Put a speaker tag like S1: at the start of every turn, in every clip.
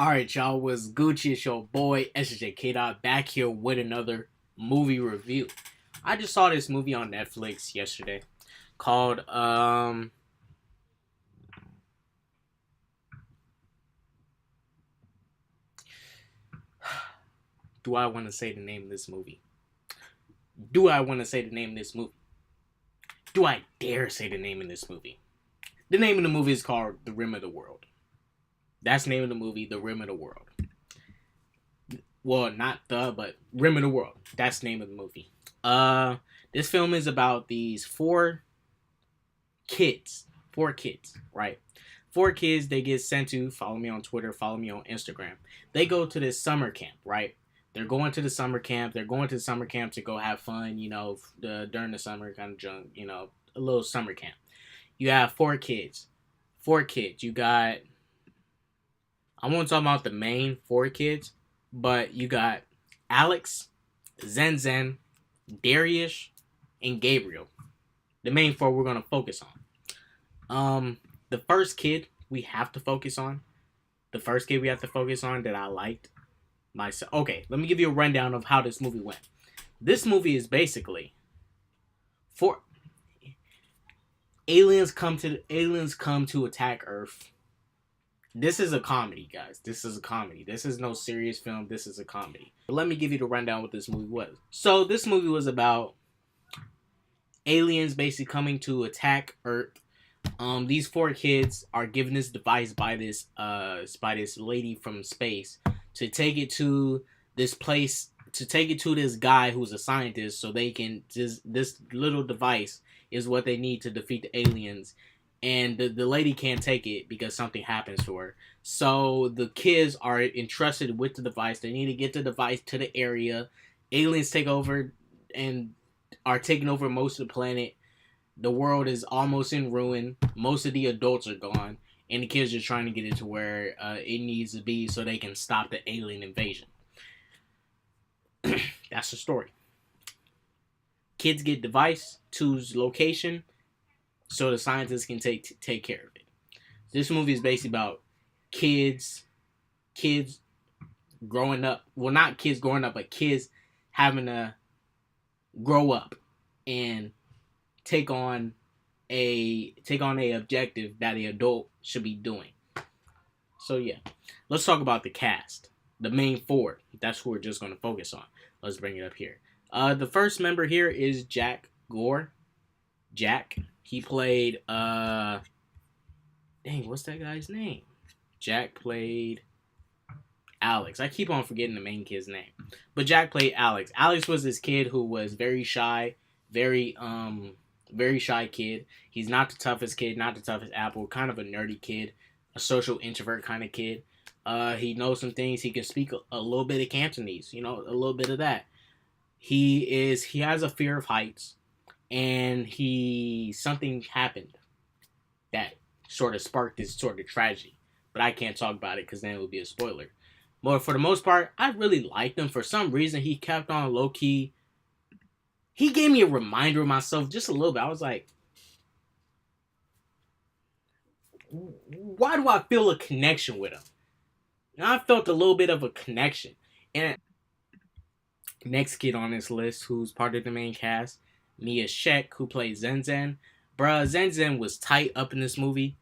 S1: Alright, y'all, was Gucci? It's your boy SJK Dot back here with another movie review. I just saw this movie on Netflix yesterday called do I want to say the name of this movie? Do I want to say the name of this movie? Do I dare say the name of this movie? The name of the movie is called The Rim of the World. That's the name of the movie, The Rim of the World. Well, not but Rim of the World. That's the name of the movie. This film is about these four kids, right? Four kids, they get sent to, follow me on Twitter, follow me on Instagram. They go to this summer camp, right? They're going to the summer camp. They're going to the summer camp to go have fun, during the summer kind of junk, a little summer camp. You have four kids. You got, I won't talk about the main four kids, but you got Alex, Zen, Darius, and Gabriel. The main four we're going to focus on. The first kid we have to focus on. That I liked myself. Okay, let me give you a rundown of how this movie went. This movie is basically for aliens come to attack Earth. This is a comedy, guys. This is a comedy. This is no serious film. This is a comedy. But let me give you the rundown what this movie was. So this movie was about aliens basically coming to attack Earth. These four kids are given this device by this lady from space to take it to this place, to take it to this guy who's a scientist, so they can this little device is what they need to defeat the aliens. And the lady can't take it because something happens to her. So the kids are entrusted with the device. They need to get the device to the area. Aliens take over and are taking over most of the planet. The world is almost in ruin. Most of the adults are gone. And the kids are trying to get it to where it needs to be so they can stop the alien invasion. That's the story. Kids get device to location so the scientists can take care of it. This movie is basically about kids growing up. Well, not kids growing up, but kids having to grow up and take on a objective that an adult should be doing. So yeah, let's talk about the cast. The main four. That's who we're just going to focus on. Let's bring it up here. The first member here is Jack Gore. Jack. He played what's that guy's name? Jack played Alex. I keep on forgetting the main kid's name. But Jack played Alex. Alex was this kid who was very shy, very shy kid. He's not the toughest kid, not the toughest apple, kind of a nerdy kid, a social introvert kind of kid. He knows some things. He can speak a little bit of Cantonese, a little bit of that. He has a fear of heights, and something happened that sort of sparked this sort of tragedy. But I can't talk about it because then it would be a spoiler. But for the most part, I really liked him. For some reason, he kept on low key. He gave me a reminder of myself just a little bit. I was like, why do I feel a connection with him? And I felt a little bit of a connection. And next kid on this list, who's part of the main cast, Mia Sheck, who plays Zen. Bruh, Zen was tight up in this movie.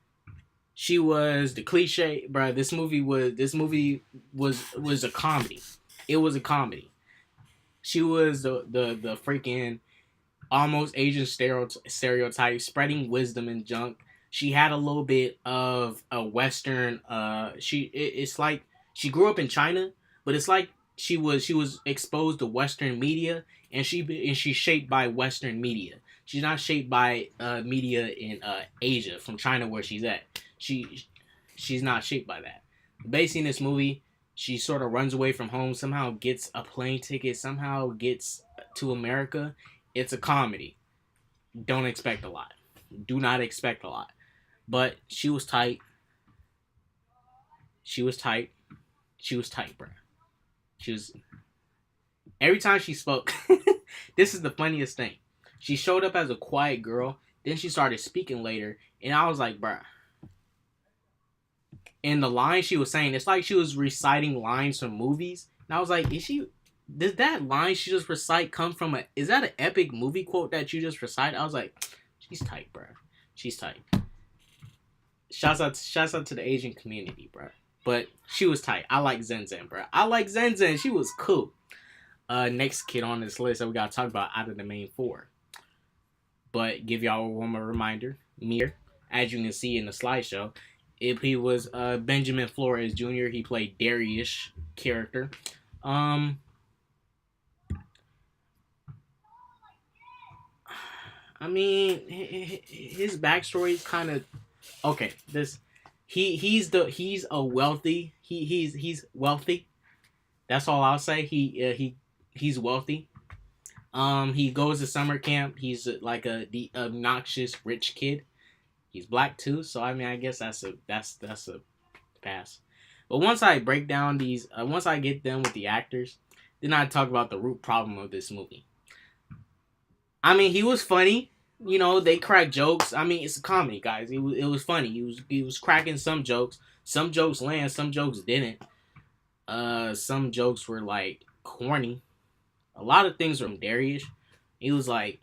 S1: She was the cliche. Bruh, this movie was a comedy. It was a comedy. She was the freaking almost Asian stereotype, spreading wisdom and junk. She had a little bit of a Western. It's like she grew up in China, but it's like she was exposed to Western media, and she's shaped by Western media. She's not shaped by media in Asia, from China where she's at. She's not shaped by that. Basically, in this movie, she sort of runs away from home, somehow gets a plane ticket, somehow gets to America. It's a comedy. Don't expect a lot. Do not expect a lot. But she was tight. She was tight, bro. She was... Every time she spoke, this is the funniest thing. She showed up as a quiet girl, then she started speaking later, and I was like, bruh, And the line she was saying, it's like she was reciting lines from movies. And I was like, did that line she just recite come from is that an epic movie quote that you just recite? I was like, she's tight, bro. She's tight. Shouts out to the Asian community, bro. But she was tight. I like Zen Zen, bro. I like Zen Zen. She was cool. Next kid on this list that we gotta talk about out of the main four. But give y'all one more reminder. Mir, as you can see in the slideshow, if he was Benjamin Flores Jr., he played Darius character. I mean, his backstory is kind of okay. He's wealthy. That's all I'll say. He's wealthy. He goes to summer camp. He's like the obnoxious rich kid. He's black too, so I mean, I guess that's a pass. But once I break down these, once I get done with the actors, then I talk about the root problem of this movie. I mean, he was funny. You know, they crack jokes. I mean, it's a comedy, guys. It was funny. He was cracking some jokes. Some jokes land, some jokes didn't. Some jokes were like corny. A lot of things from Darius. He was like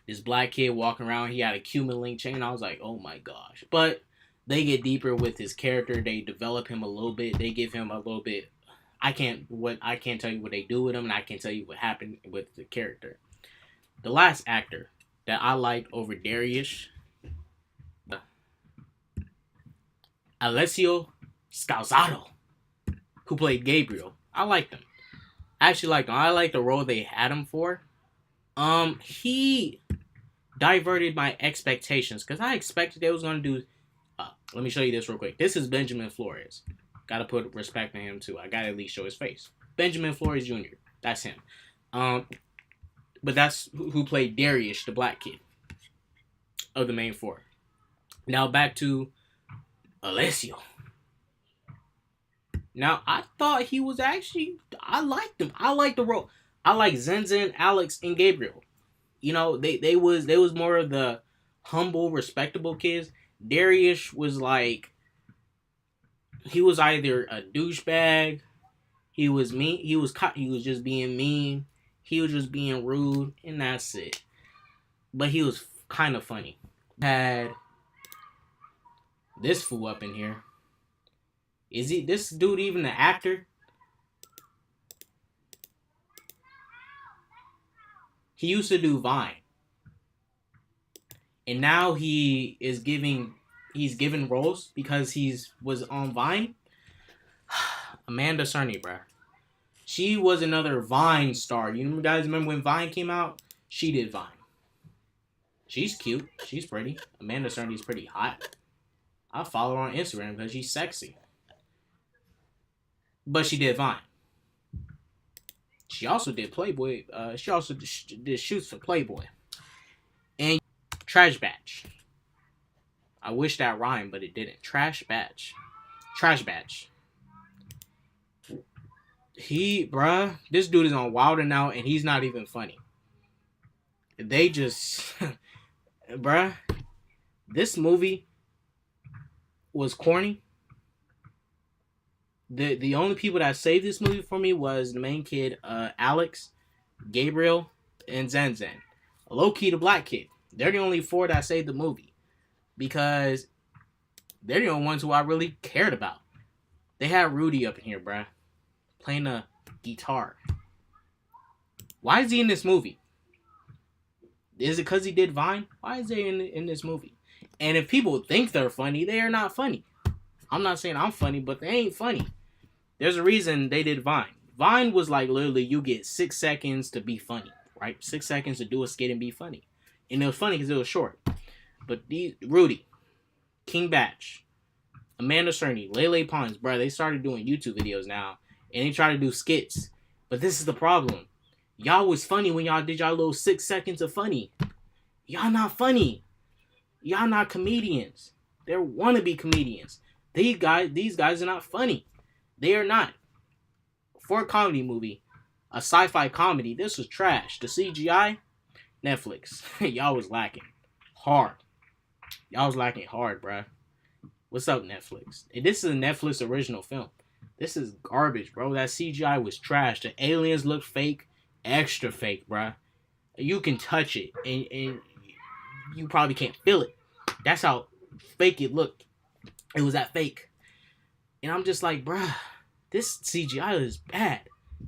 S1: this black kid walking around. He had a Cuban link chain. I was like, oh my gosh. But they get deeper with his character. They develop him a little bit. They give him a little bit. I can't tell you what they do with him, and I can't tell you what happened with the character. The last actor that I liked over Darius, Alessio Scalzado, who played Gabriel. I liked him. I actually liked him. I liked the role they had him for. He diverted my expectations because I expected they was gonna do. Let me show you this real quick. This is Benjamin Flores. Gotta put respect on him too. I gotta at least show his face. Benjamin Flores Jr. That's him. But that's who played Darius, the black kid of the main four. Now back to Alessio. Now, I thought he was actually... I liked him. I liked the role. I like Zen Zen, Alex, and Gabriel. You know, they was more of the humble, respectable kids. Darius was like... He was either a douchebag. He was mean. He was just being mean. He was just being rude. And that's it. But he was kind of funny. Had this fool up in here. Is this dude even an actor? He used to do Vine. And now he's given roles because was on Vine. Amanda Cerny, bruh. She was another Vine star. You guys remember when Vine came out? She did Vine. She's cute. She's pretty. Amanda Cerny's pretty hot. I follow her on Instagram because she's sexy. But she did Vine. She also did Playboy. She also did shoots for Playboy. And Trash Batch. I wish that rhymed, but it didn't. Trash Batch. This dude is on Wild 'N Out, and he's not even funny. They just, this movie was corny. The only people that saved this movie for me was the main kid, Alex, Gabriel, and Zen Zen. Low-key, the black kid. They're the only four that saved the movie. Because they're the only ones who I really cared about. They had Rudy up in here, bruh. Playing a guitar. Why is he in this movie? Is it because he did Vine? Why is he in this movie? And if people think they're funny, they are not funny. I'm not saying I'm funny, but they ain't funny. There's a reason they did Vine. Vine was like literally you get 6 seconds to be funny, right? 6 seconds to do a skit and be funny. And it was funny because it was short. But Rudy, King Batch, Amanda Cerny, Lele Pons, bro, they started doing YouTube videos now. And they try to do skits. But this is the problem. Y'all was funny when y'all did y'all little 6 seconds of funny. Y'all not funny. Y'all not comedians. They're wannabe comedians. These guys are not funny. They are not. For a comedy movie, a sci-fi comedy, this was trash. The CGI, Netflix. Y'all was lacking hard. Y'all was lacking hard, bruh. What's up, Netflix? And this is a Netflix original film. This is garbage, bro. That CGI was trash. The aliens look fake, extra fake, bro. You can touch it, and you probably can't feel it. That's how fake it looked. It was that fake. And I'm just like, bruh, this CGI is bad.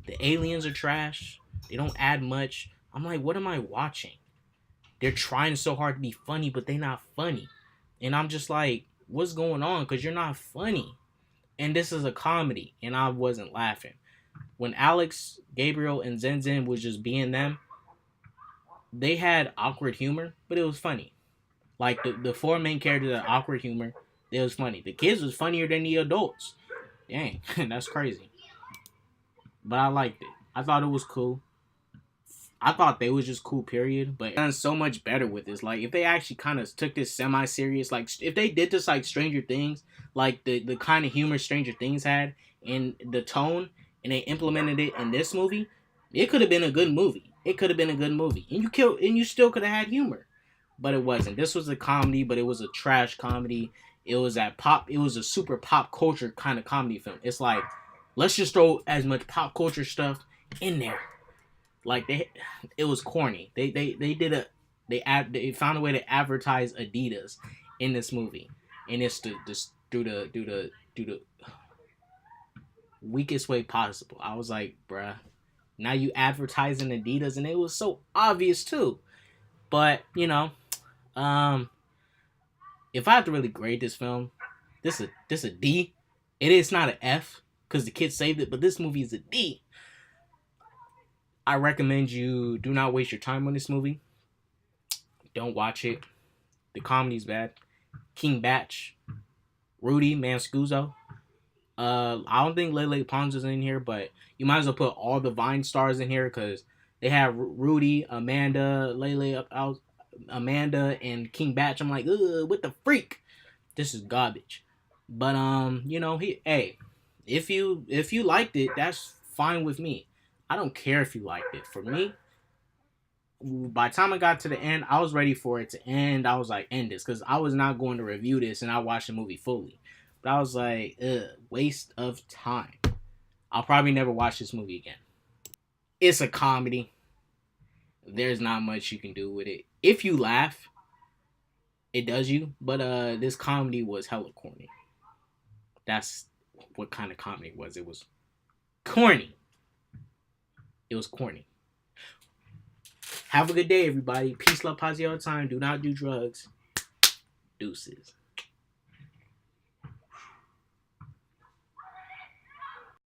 S1: The aliens are trash. They don't add much. I'm like, what am I watching? They're trying so hard to be funny, but they're not funny. And I'm just like, what's going on? Because you're not funny. And this is a comedy, and I wasn't laughing. When Alex, Gabriel, and Zen was just being them, they had awkward humor, but it was funny. Like the four main characters had awkward humor. It was funny. The kids was funnier than the adults. Dang, that's crazy. But I liked it. I thought it was cool. I thought they was just cool, period. But done so much better with this. Like, if they actually kind of took this semi-serious, like, if they did this like Stranger Things, like the kind of humor Stranger Things had, and the tone, and they implemented it in this movie, it could have been a good movie. It could have been a good movie. And you still could have had humor. But it wasn't. This was a comedy, but it was a trash comedy. It was a super pop culture kind of comedy film. It's like, let's just throw as much pop culture stuff in there. Like it was corny. They found a way to advertise Adidas in this movie, and it's just do the weakest way possible. I was like, bruh, now you advertising Adidas, and it was so obvious too. But if I had to really grade this film, this a D. It is not an F because the kids saved it, but this movie is a D. I recommend you do not waste your time on this movie. Don't watch it. The comedy's bad. King Batch, Rudy Mancuso. I don't think Lele Pons is in here, but you might as well put all the Vine stars in here because they have Rudy, Amanda, Amanda, and King Batch. I'm like, ugh, what the freak? This is garbage. But if you liked it, that's fine with me. I don't care if you liked it. For me, by the time I got to the end, I was ready for it to end. I was like, end this, because I was not going to review this and I watched the movie fully. But I was like, waste of time. I'll probably never watch this movie again. It's a comedy. There's not much you can do with it. If you laugh, it does you. But this comedy was hella corny. That's what kind of comedy it was. It was corny. It was corny. Have a good day, everybody. Peace, love, positive all the time. Do not do drugs. Deuces.